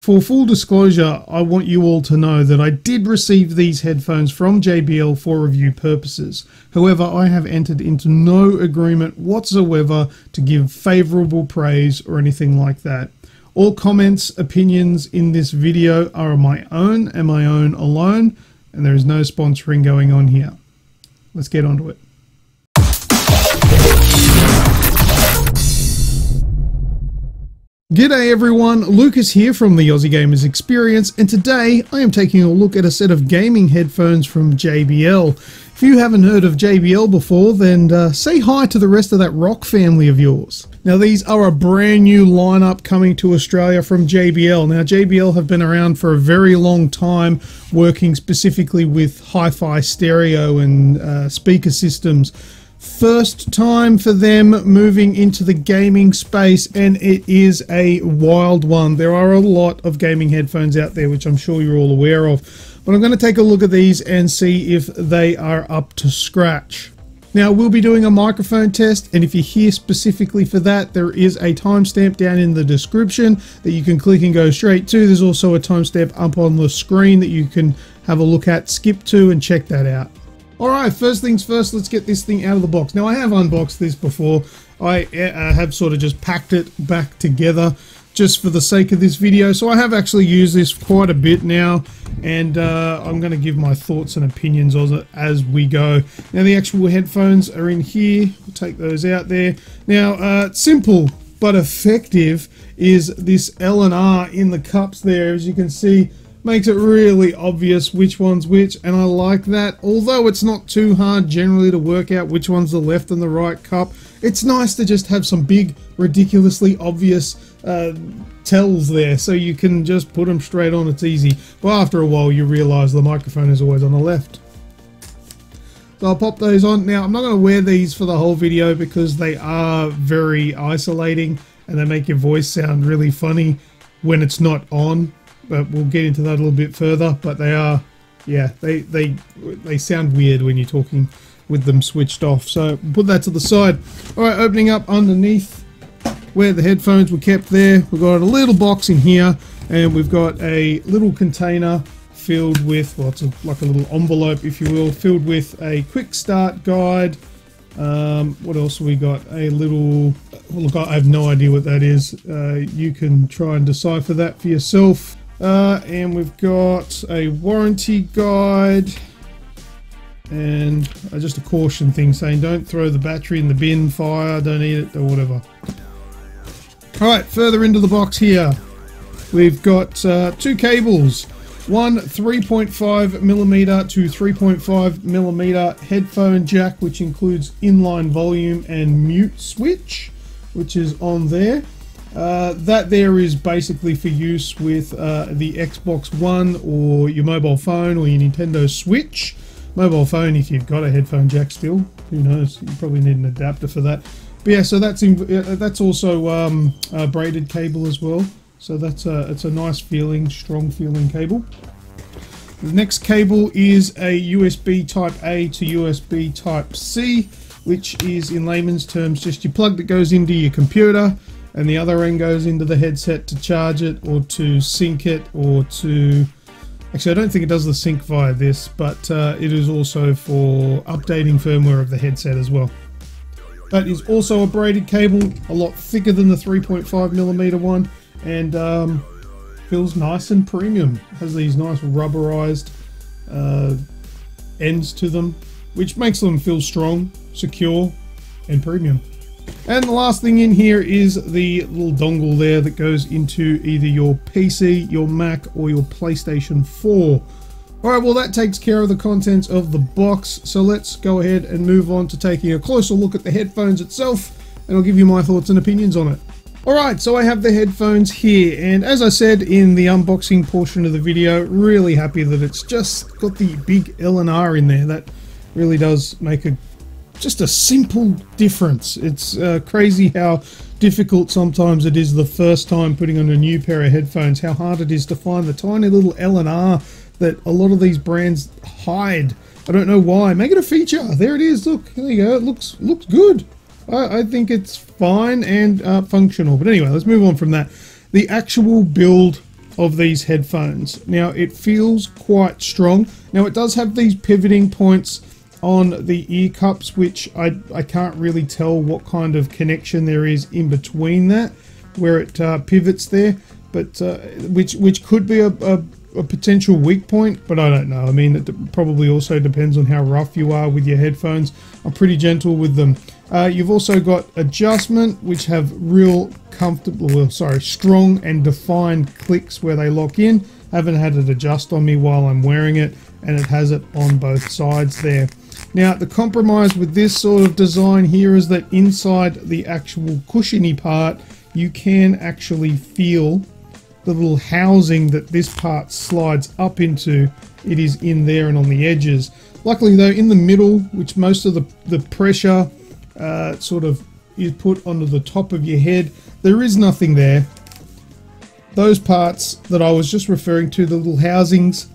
For full disclosure, I want you all to know that I did receive these headphones from JBL for review purposes. However, I have entered into no agreement whatsoever to give favourable praise or anything like that. All comments, opinions in this video are my own and my own alone, and there is no sponsoring going on here. Let's get onto it. G'day everyone, Lucas here from the Aussie Gamers Experience, and today I am taking a look at a set of gaming headphones from JBL. If you haven't heard of JBL before, then say hi to the rest of that rock family of yours. Now these are a brand new lineup coming to Australia from JBL. Now JBL have been around for a very long time, working specifically with hi-fi stereo and speaker systems. First time for them moving into the gaming space, and it is a wild one. There are a lot of gaming headphones out there, which I'm sure you're all aware of, but I'm going to take a look at these and see if they are up to scratch. Now we'll be doing a microphone test, and if you're here specifically for that, there is a timestamp down in the description that you can click and go straight to. There's also a timestamp up on the screen that you can have a look at, skip to, and check that out. Alright, first things first, let's get this thing out of the box. Now I have unboxed this before. I have sort of just packed it back together just for the sake of this video. So I have actually used this quite a bit now, and I'm going to give my thoughts and opinions on it as we go. Now the actual headphones are in here. We'll take those out there. Now simple but effective is this L&R in the cups there, as you can see. Makes it really obvious which one's which, and I like that. Although it's not too hard generally to work out which one's the left and the right cup, it's nice to just have some big, ridiculously obvious tells there, so you can just put them straight on. It's easy. But after a while you realize the microphone is always on the left. So I'll pop those on. Now I'm not going to wear these for the whole video because they are very isolating and they make your voice sound really funny when it's not on. But we'll get into that a little bit further. But they are, yeah, they sound weird when you're talking with them switched off. So put that to the side. All right, opening up underneath where the headphones were kept there, we've got a little box in here, and we've got a little container filled with, well, it's like a little envelope, if you will, filled with a quick start guide. What else have we got? A little, look, I have no idea what that is. You can try and decipher that for yourself. And we've got a warranty guide and just a caution thing saying don't throw the battery in the bin, fire, don't eat it, or whatever. Alright, further into the box here, we've got two cables. One 3.5mm to 3.5mm headphone jack, which includes inline volume and mute switch, which is on there. That there is basically for use with the Xbox One or your mobile phone or your Nintendo Switch. Mobile phone, if you've got a headphone jack still, who knows, you probably need an adapter for that. But yeah, so that's also a braided cable as well. So it's a nice feeling, strong feeling cable. The next cable is a USB Type A to USB Type C, which is in layman's terms just your plug that goes into your computer, and the other end goes into the headset to charge it or to sync it or to... Actually, I don't think it does the sync via this, but it is also for updating firmware of the headset as well. That is also a braided cable, a lot thicker than the 3.5mm one, and feels nice and premium. It has these nice rubberized ends to them, which makes them feel strong, secure, and premium. And the last thing in here is the little dongle there that goes into either your PC, your Mac, or your PlayStation 4. Alright, well that takes care of the contents of the box, so let's go ahead and move on to taking a closer look at the headphones itself, and I'll give you my thoughts and opinions on it. Alright, so I have the headphones here, and as I said in the unboxing portion of the video, really happy that it's just got the big L&R in there. That really does make just a simple difference. It's crazy how difficult sometimes it is the first time putting on a new pair of headphones, how hard it is to find the tiny little L&R that a lot of these brands hide. I don't know why. Make it a feature. There it is. Look, there you go. It looks good. I think it's fine and functional. But anyway, let's move on from that. The actual build of these headphones. Now it feels quite strong. Now it does have these pivoting points on the ear cups, which I can't really tell what kind of connection there is in between that, where it pivots there, but which could be a potential weak point, but I don't know. I mean, it probably also depends on how rough you are with your headphones. I'm pretty gentle with them. You've also got adjustment, which have real comfortable, well, sorry, strong and defined clicks where they lock in. Haven't had it adjust on me while I'm wearing it, and it has it on both sides there. Now, the compromise with this sort of design here is that inside the actual cushiony part, you can actually feel the little housing that this part slides up into. It is in there and on the edges. Luckily though, in the middle, which most of the pressure sort of is put onto the top of your head, there is nothing there. Those parts that I was just referring to, the little housings,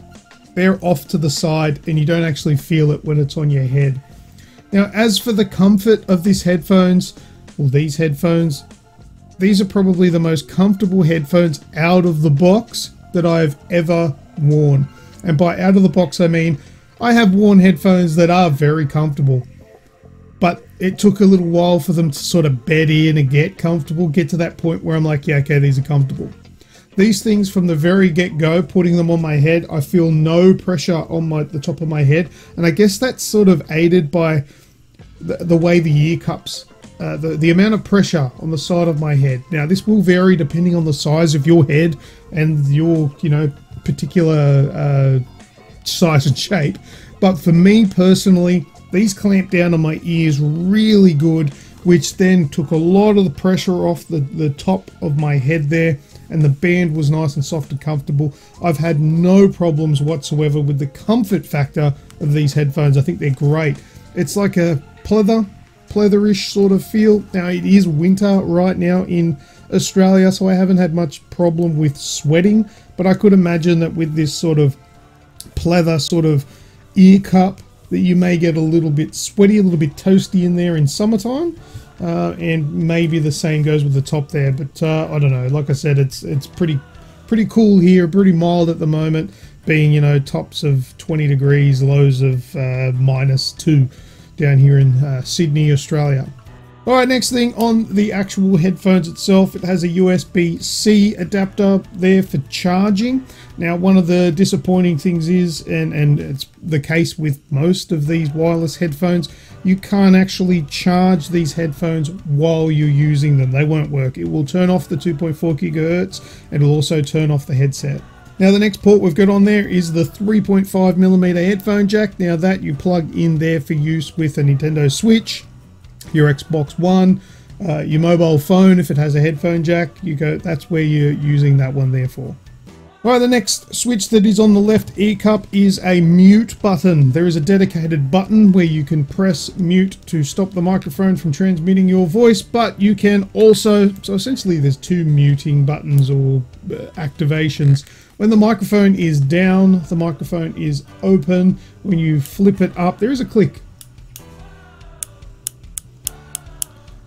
they're off to the side and you don't actually feel it when it's on your head. Now, as for the comfort of these headphones, well, these headphones, these are probably the most comfortable headphones out of the box that I've ever worn. And by out of the box, I mean, I have worn headphones that are very comfortable, but it took a little while for them to sort of bed in and get comfortable, get to that point where I'm like, yeah, okay, these are comfortable. These things from the very get-go, putting them on my head, I feel no pressure on the top of my head. And I guess that's sort of aided by the way the ear cups, the amount of pressure on the side of my head. Now, this will vary depending on the size of your head and your, you know, particular size and shape. But for me personally, these clamp down on my ears really good, which then took a lot of the pressure off the top of my head there. And the band was nice and soft and comfortable. I've had no problems whatsoever with the comfort factor of these headphones. I think they're great. It's like a pleatherish sort of feel. Now, it is winter right now in Australia, so I haven't had much problem with sweating, but I could imagine that with this sort of pleather sort of ear cup that you may get a little bit sweaty, a little bit toasty in there in summertime. And maybe the same goes with the top there, but I don't know. Like I said, it's pretty cool here, pretty mild at the moment, being, you know, tops of 20 degrees, lows of -2 down here in Sydney, Australia. All right, next thing on the actual headphones itself, it has a USB-C adapter there for charging. Now, one of the disappointing things is, and it's the case with most of these wireless headphones, you can't actually charge these headphones while you're using them. They won't work. It will turn off the 2.4 gigahertz and it'll also turn off the headset. Now, the next port we've got on there is the 3.5mm headphone jack. Now, that you plug in there for use with a Nintendo Switch, your Xbox One, your mobile phone. If it has a headphone jack, that's where you're using that one there for. Alright, the next switch that is on the left ear cup is a mute button. There is a dedicated button where you can press mute to stop the microphone from transmitting your voice, but you can also, so essentially there's two muting buttons or activations. When the microphone is down, the microphone is open. When you flip it up, there is a click.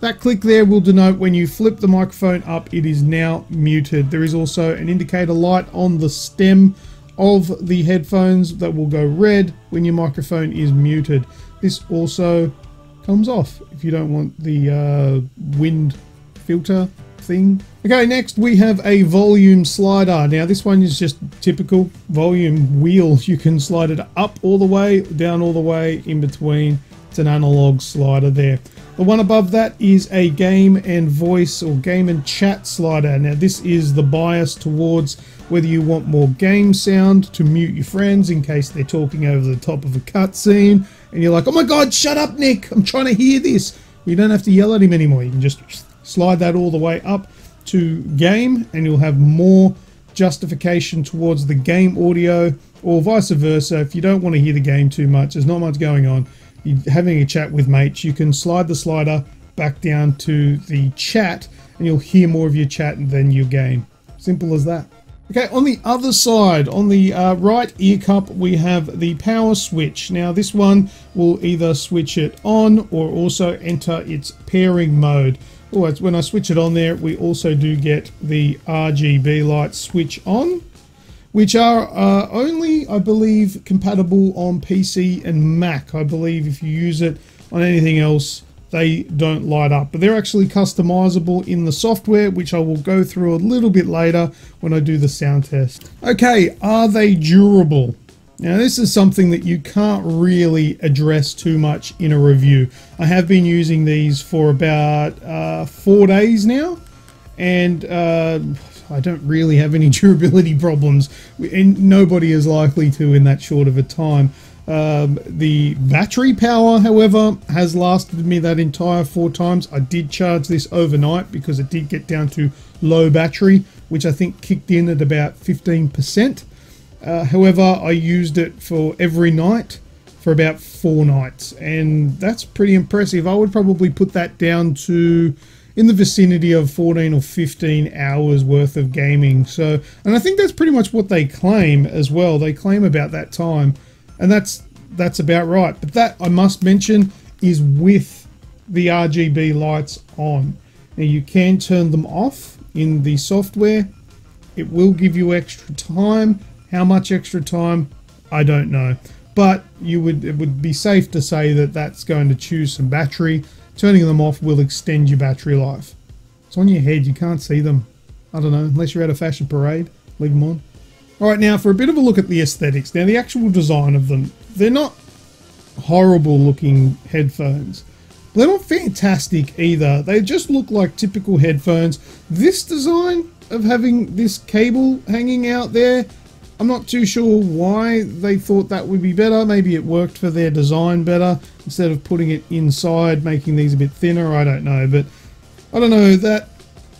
That click there will denote when you flip the microphone up, it is now muted. There is also an indicator light on the stem of the headphones that will go red when your microphone is muted. This also comes off if you don't want the wind filter thing. Okay, next we have a volume slider. Now, this one is just typical volume wheel. You can slide it up all the way, down all the way, in between. It's an analog slider there. The one above that is a game and voice or game and chat slider. Now, this is the bias towards whether you want more game sound to mute your friends in case they're talking over the top of a cutscene and you're like, oh my god, shut up, Nick, I'm trying to hear this. You don't have to yell at him anymore. You can just slide that all the way up to game and you'll have more justification towards the game audio, or vice versa. If you don't want to hear the game too much, there's not much going on, you're having a chat with mates, you can slide the slider back down to the chat and you'll hear more of your chat than your game. Simple as that. Okay, on the other side, on the right ear cup, we have the power switch. Now, this one will either switch it on or also enter its pairing mode. Oh, when I switch it on there, we also do get the RGB lights switch on, which are only, I believe, compatible on PC and Mac. I believe if you use it on anything else, they don't light up. But they're actually customizable in the software, which I will go through a little bit later when I do the sound test. Okay, are they durable? Now, this is something that you can't really address too much in a review. I have been using these for about 4 days now, and I don't really have any durability problems, and nobody is likely to in that short of a time. The battery power, however, has lasted me that entire 4 times. I did charge this overnight because it did get down to low battery, which I think kicked in at about 15%. However, I used it for every night for about 4 nights, and that's pretty impressive. I would probably put that down to in the vicinity of 14 or 15 hours worth of gaming. So, and I think that's pretty much what they claim as well. They claim about that time, and that's about right. But that, I must mention, is with the RGB lights on. Now, you can turn them off in the software. It will give you extra time. How much extra time, I don't know, but it would be safe to say that that's going to choose some battery. Turning them off will extend your battery life. It's on your head, you can't see them. I don't know, unless you're at a fashion parade, leave them on. All right, now for a bit of a look at the aesthetics. Now, the actual design of them, they're not horrible looking headphones. They're not fantastic either. They just look like typical headphones. This design of having this cable hanging out there, I'm not too sure why they thought that would be better. Maybe it worked for their design better instead of putting it inside, making these a bit thinner. I don't know, but I don't know that.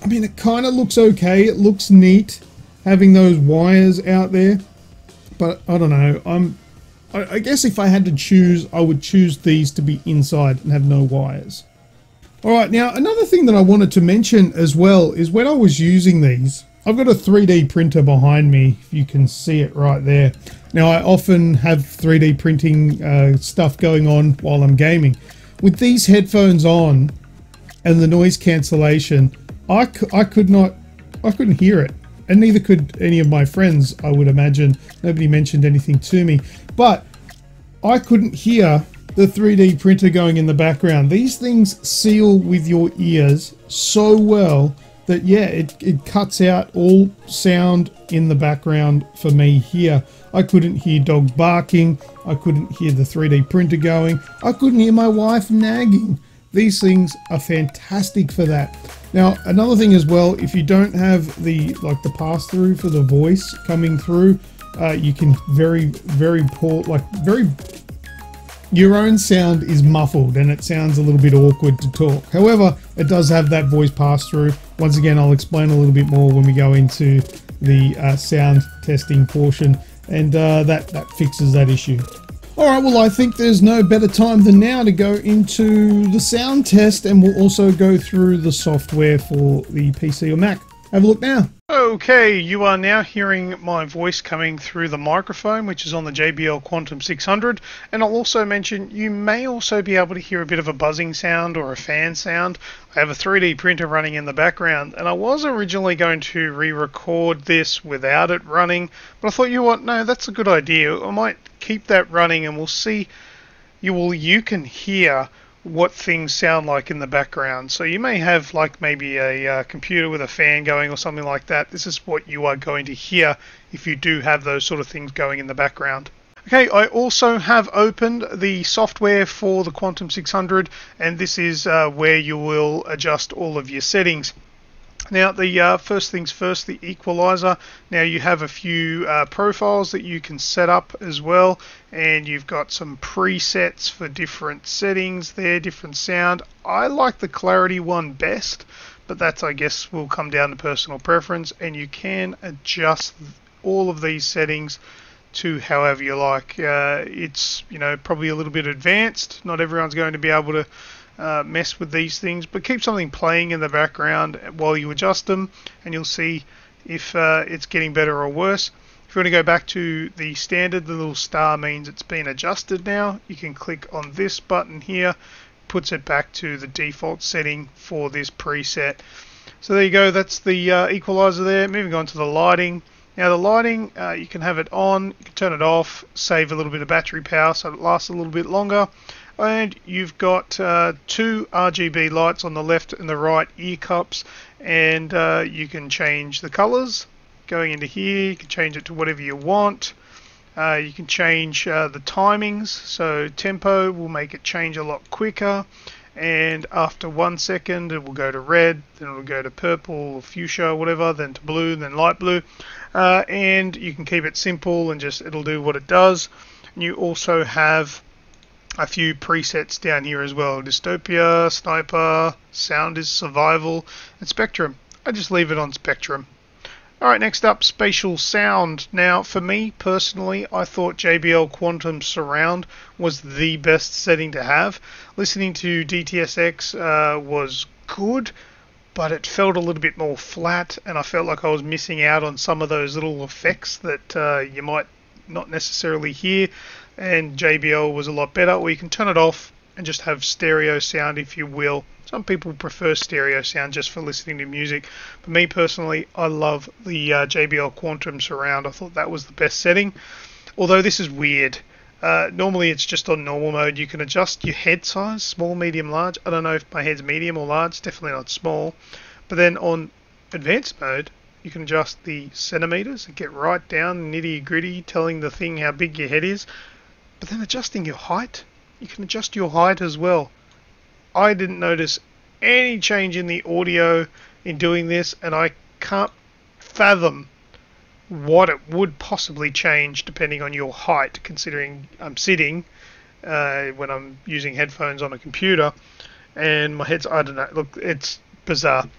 I mean, it kind of looks okay. It looks neat having those wires out there, but I don't know. I guess if I had to choose, I would choose these to be inside and have no wires. All right, now another thing that I wanted to mention as well is when I was using these, I've got a 3D printer behind me, if you can see it right there. Now, I often have 3D printing stuff going on while I'm gaming. With these headphones on and the noise cancellation, I couldn't hear it. And neither could any of my friends, I would imagine. Nobody mentioned anything to me. But I couldn't hear the 3D printer going in the background. These things seal with your ears so well that, yeah, it cuts out all sound in the background for me here. I couldn't hear dogs barking. I couldn't hear the 3D printer going. I couldn't hear my wife nagging. These things are fantastic for that. Now, another thing as well, if you don't have the pass-through for the voice coming through, you can your own sound is muffled and it sounds a little bit awkward to talk. However, it does have that voice pass-through. Once again, I'll explain a little bit more when we go into the sound testing portion, and that fixes that issue. All right, well, I think there's no better time than now to go into the sound test, and we'll also go through the software for the PC or Mac. Have a look now. Okay, you are now hearing my voice coming through the microphone, which is on the JBL Quantum 600, and I'll also mention you may also be able to hear a bit of a buzzing sound or a fan sound. I have a 3D printer running in the background, and I was originally going to re-record this without it running, but I thought, you know what, no, that's a good idea. I might keep that running and we'll see. You can hear what things sound like in the background. So you may have like maybe a computer with a fan going or something like that. This is what you are going to hear if you do have those sort of things going in the background. Okay, I also have opened the software for the Quantum 600, and this is where you will adjust all of your settings. Now, the first things first, the equalizer. Now you have a few profiles that you can set up as well, and you've got some presets for different settings there, different sound. I like the clarity one best, but that's, I guess, will come down to personal preference, and you can adjust all of these settings to however you like. It's, you know, probably a little bit advanced. Not everyone's going to be able to mess with these things, but keep something playing in the background while you adjust them, and you'll see if it's getting better or worse. If you want to go back to the standard, the little star means it's been adjusted now. You can click on this button here, puts it back to the default setting for this preset. So there you go, that's the equalizer there. Moving on to the lighting. Now the lighting, you can have it on, you can turn it off, save a little bit of battery power so it lasts a little bit longer. And you've got two RGB lights on the left and the right ear cups, and you can change the colors. Going into here, you can change it to whatever you want. You can change the timings, so tempo will make it change a lot quicker, and after 1 second it will go to red, then it will go to purple or fuchsia or whatever, then to blue, then light blue, and you can keep it simple and just it'll do what it does. And you also have a few presets down here as well: dystopia, sniper, sound is survival, and spectrum. I just leave it on spectrum. Alright, next up, Spatial Sound. Now, for me personally, I thought JBL Quantum Surround was the best setting to have. Listening to DTSX was good, but it felt a little bit more flat, and I felt like I was missing out on some of those little effects that you might not necessarily hear, and JBL was a lot better. Or you can turn it off and just have stereo sound if you will. Some people prefer stereo sound just for listening to music. For me personally, I love the JBL Quantum Surround. I thought that was the best setting. Although this is weird. Normally it's just on normal mode. You can adjust your head size, small, medium, large. I don't know if my head's medium or large. Definitely not small. But then on advanced mode, you can adjust the centimeters and get right down nitty gritty, telling the thing how big your head is. But then adjusting your height, you can adjust your height as well. I didn't notice any change in the audio in doing this, and I can't fathom what it would possibly change depending on your height, considering I'm sitting when I'm using headphones on a computer and my head's, I don't know, look, it's bizarre.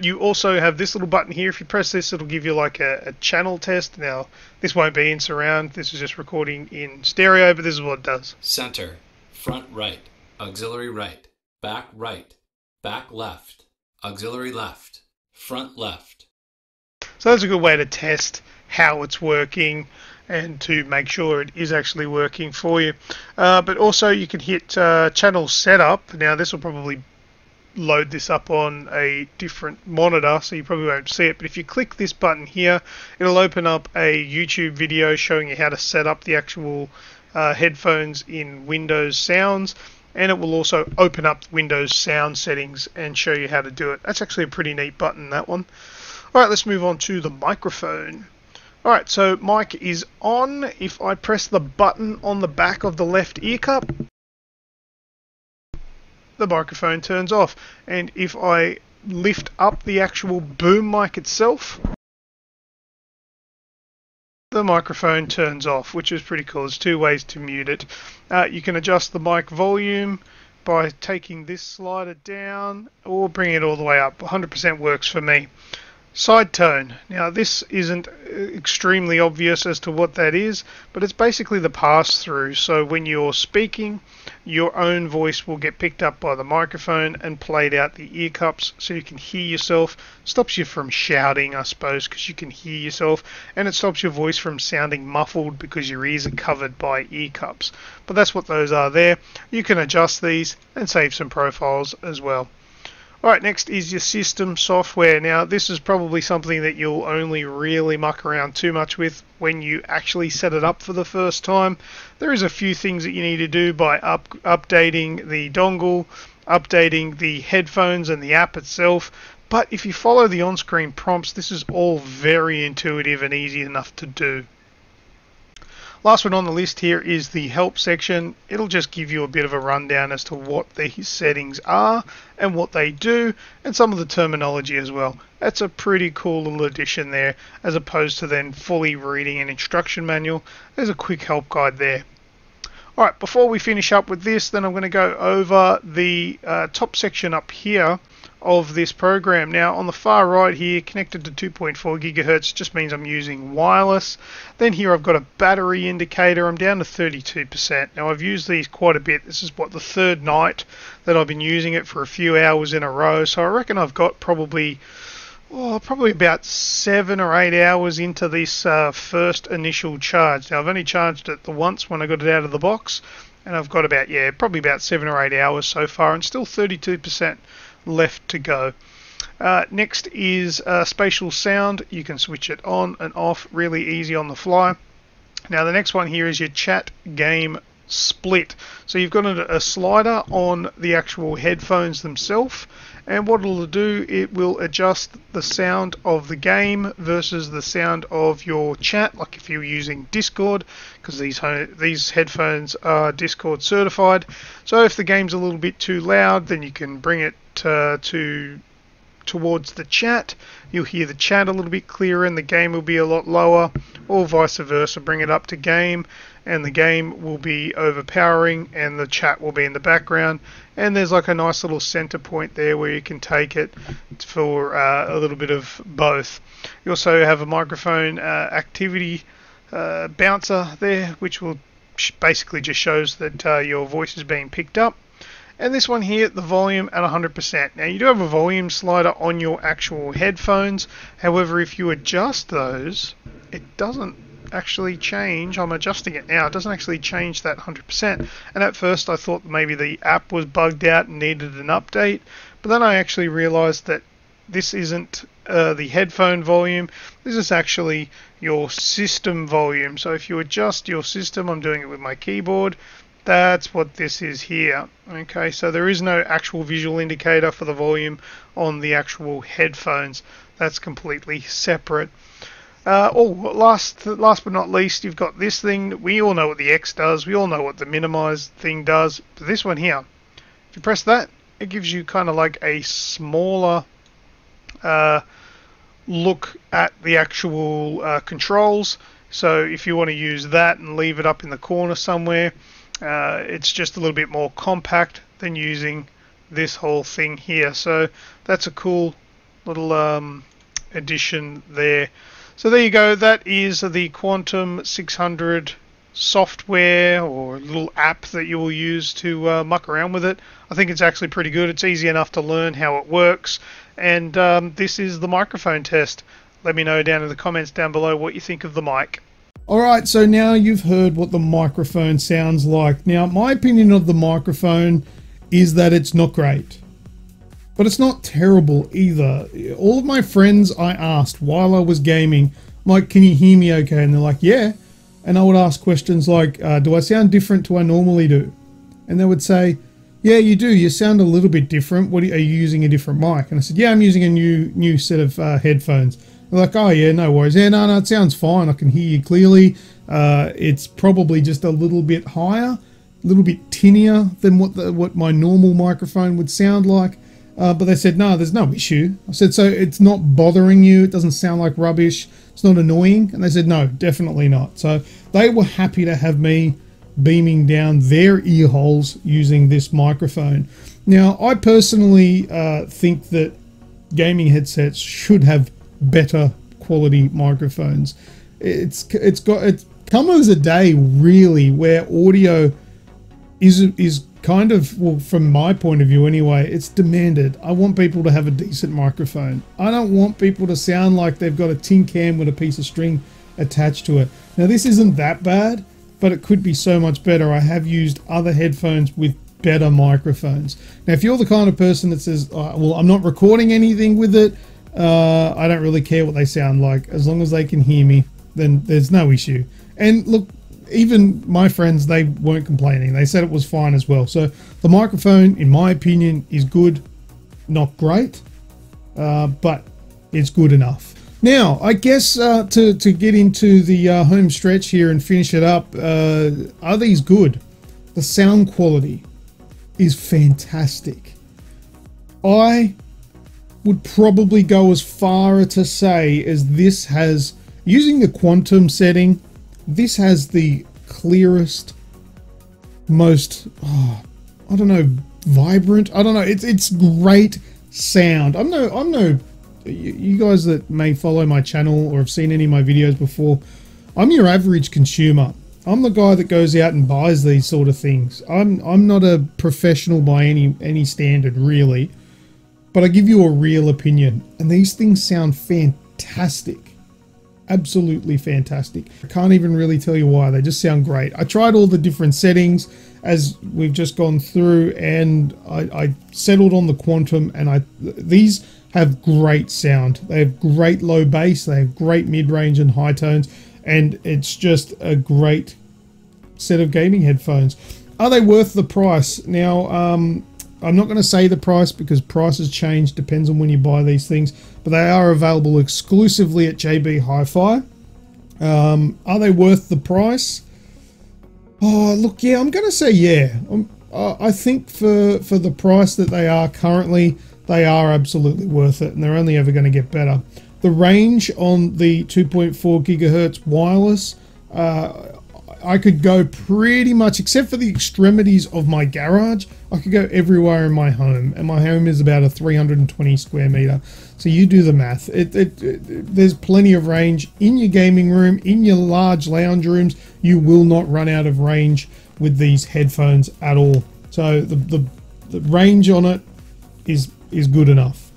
You also have this little button here. If you press this, it'll give you like a channel test. Now, this won't be in surround, this is just recording in stereo, but this is what it does. Center, front right, auxiliary right, back left, auxiliary left, front left. So that's a good way to test how it's working and to make sure it is actually working for you. But also you can hit channel setup. Now this will probably load this up on a different monitor, so you probably won't see it, but if you click this button here, it'll open up a YouTube video showing you how to set up the actual headphones in Windows Sounds, and it will also open up Windows Sound settings and show you how to do it. That's actually a pretty neat button, that one. Alright, let's move on to the microphone. Alright, so mic is on. If I press the button on the back of the left ear cup, the microphone turns off. And if I lift up the actual boom mic itself, the microphone turns off, which is pretty cool. There's two ways to mute it. You can adjust the mic volume by taking this slider down or bringing it all the way up. 100% works for me. Side tone. Now this isn't extremely obvious as to what that is, but it's basically the pass-through. So when you're speaking, your own voice will get picked up by the microphone and played out the ear cups so you can hear yourself. Stops you from shouting, I suppose, because you can hear yourself, and it stops your voice from sounding muffled because your ears are covered by ear cups. But that's what those are there. You can adjust these and save some profiles as well. Alright, next is your system software. Now this is probably something that you'll only really muck around too much with when you actually set it up for the first time. There is a few things that you need to do by updating the dongle, updating the headphones and the app itself, but if you follow the on-screen prompts, this is all very intuitive and easy enough to do. Last one on the list here is the help section. It'll just give you a bit of a rundown as to what these settings are and what they do, and some of the terminology as well. That's a pretty cool little addition there, as opposed to then fully reading an instruction manual. There's a quick help guide there. Alright, before we finish up with this, then I'm going to go over the top section up here of this program. Now on the far right here, connected to 2.4 gigahertz, just means I'm using wireless. Then here I've got a battery indicator. I'm down to 32%. Now I've used these quite a bit. This is what, the third night that I've been using it for a few hours in a row, so I reckon I've got probably about 7 or 8 hours into this first initial charge. Now I've only charged it the once when I got it out of the box, and I've got about, yeah, probably about 7 or 8 hours so far, and still 32% left to go. Next is Spatial Sound. You can switch it on and off really easy on the fly. Now the next one here is your chat game split. So you've got a slider on the actual headphones themselves, and what it'll do, it will adjust the sound of the game versus the sound of your chat, like if you're using Discord, because these headphones are Discord certified. So if the game's a little bit too loud, then you can bring it towards the chat. You'll hear the chat a little bit clearer and the game will be a lot lower, or vice versa. Bring it up to game and the game will be overpowering and the chat will be in the background, and there's like a nice little center point there where you can take it for a little bit of both. You also have a microphone activity bouncer there, which will basically just shows that your voice is being picked up. And this one here, the volume at 100%. Now you do have a volume slider on your actual headphones. However, if you adjust those, it doesn't actually change. I'm adjusting it now. It doesn't actually change that 100%. And at first I thought maybe the app was bugged out and needed an update. But then I actually realized that this isn't the headphone volume. This is actually your system volume. So if you adjust your system, I'm doing it with my keyboard, that's what this is here. Okay, so there is no actual visual indicator for the volume on the actual headphones. That's completely separate. Last but not least, you've got this thing. We all know what the X does. We all know what the minimize thing does. But this one here, if you press that, it gives you kind of like a smaller look at the actual controls. So if you want to use that and leave it up in the corner somewhere, it's just a little bit more compact than using this whole thing here. So that's a cool little addition there. So there you go. That is the Quantum 600 software or little app that you will use to muck around with it. I think it's actually pretty good. It's easy enough to learn how it works. And this is the microphone test. Let me know down in the comments down below what you think of the mic. Alright, so now you've heard what the microphone sounds like. Now, my opinion of the microphone is that it's not great. But it's not terrible either. All of my friends I asked while I was gaming, I'm like, can you hear me okay? And they're like, yeah. And I would ask questions like, do I sound different to what I normally do? And they would say, yeah, you do. You sound a little bit different. Are you using a different mic? And I said, yeah, I'm using a new set of headphones. They're like, oh yeah, no worries. Yeah, no, it sounds fine. I can hear you clearly. It's probably just a little bit higher, a little bit tinnier than what my normal microphone would sound like. But they said, no, there's no issue. I said, so it's not bothering you? It doesn't sound like rubbish? It's not annoying? And they said, no, definitely not. So they were happy to have me beaming down their ear holes using this microphone. Now, I personally think that gaming headsets should have better quality microphones. It's come as a day really where audio is kind of, well, from my point of view anyway, it's demanded. I want people to have a decent microphone. I don't want people to sound like they've got a tin can with a piece of string attached to it. Now this isn't that bad, but it could be so much better. I have used other headphones with better microphones. Now if you're the kind of person that says, well, I'm not recording anything with it, I don't really care what they sound like, as long as they can hear me, then there's no issue. And look, even my friends, they weren't complaining. They said it was fine as well. So the microphone, in my opinion, is good, not great, but it's good enough. Now, I guess to get into the home stretch here and finish it up, are these good? The sound quality is fantastic. I would probably go as far to say as this has, using the quantum setting, this has the clearest, most, I don't know, vibrant, I don't know, it's great sound. I'm no, you guys that may follow my channel or have seen any of my videos before, I'm your average consumer. I'm the guy that goes out and buys these sort of things. I'm not a professional by any standard really, but I give you a real opinion, and these things sound fantastic. Absolutely fantastic. I can't even really tell you why. They just sound great. I tried all the different settings. as we've just gone through, and I settled on the Quantum, and these have great sound. They have great low bass, they have great mid-range and high tones, and it's just a great set of gaming headphones. Are they worth the price? Now, I'm not going to say the price because prices change, depends on when you buy these things, but they are available exclusively at JB Hi-Fi. Are they worth the price? Oh, look, yeah, I'm going to say yeah. I think for the price that they are currently, they are absolutely worth it, and they're only ever going to get better. The range on the 2.4 gigahertz wireless, I could go pretty much, except for the extremities of my garage, I could go everywhere in my home, and my home is about a 320 square meter. So you do the math. There's plenty of range in your gaming room, in your large lounge rooms. You will not run out of range with these headphones at all. So the range on it is good enough.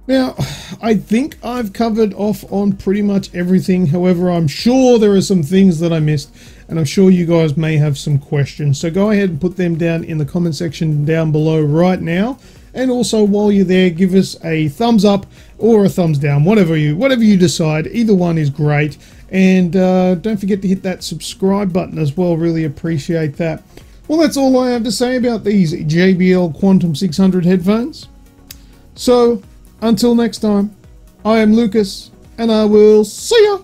Now, I think I've covered off on pretty much everything. However, I'm sure there are some things that I missed, and I'm sure you guys may have some questions. So go ahead and put them down in the comment section down below right now. And also, while you're there, give us a thumbs up or a thumbs down, whatever you decide. Either one is great. And don't forget to hit that subscribe button as well. Really appreciate that. Well, that's all I have to say about these JBL Quantum 600 headphones. So, until next time, I am Lucas, and I will see ya!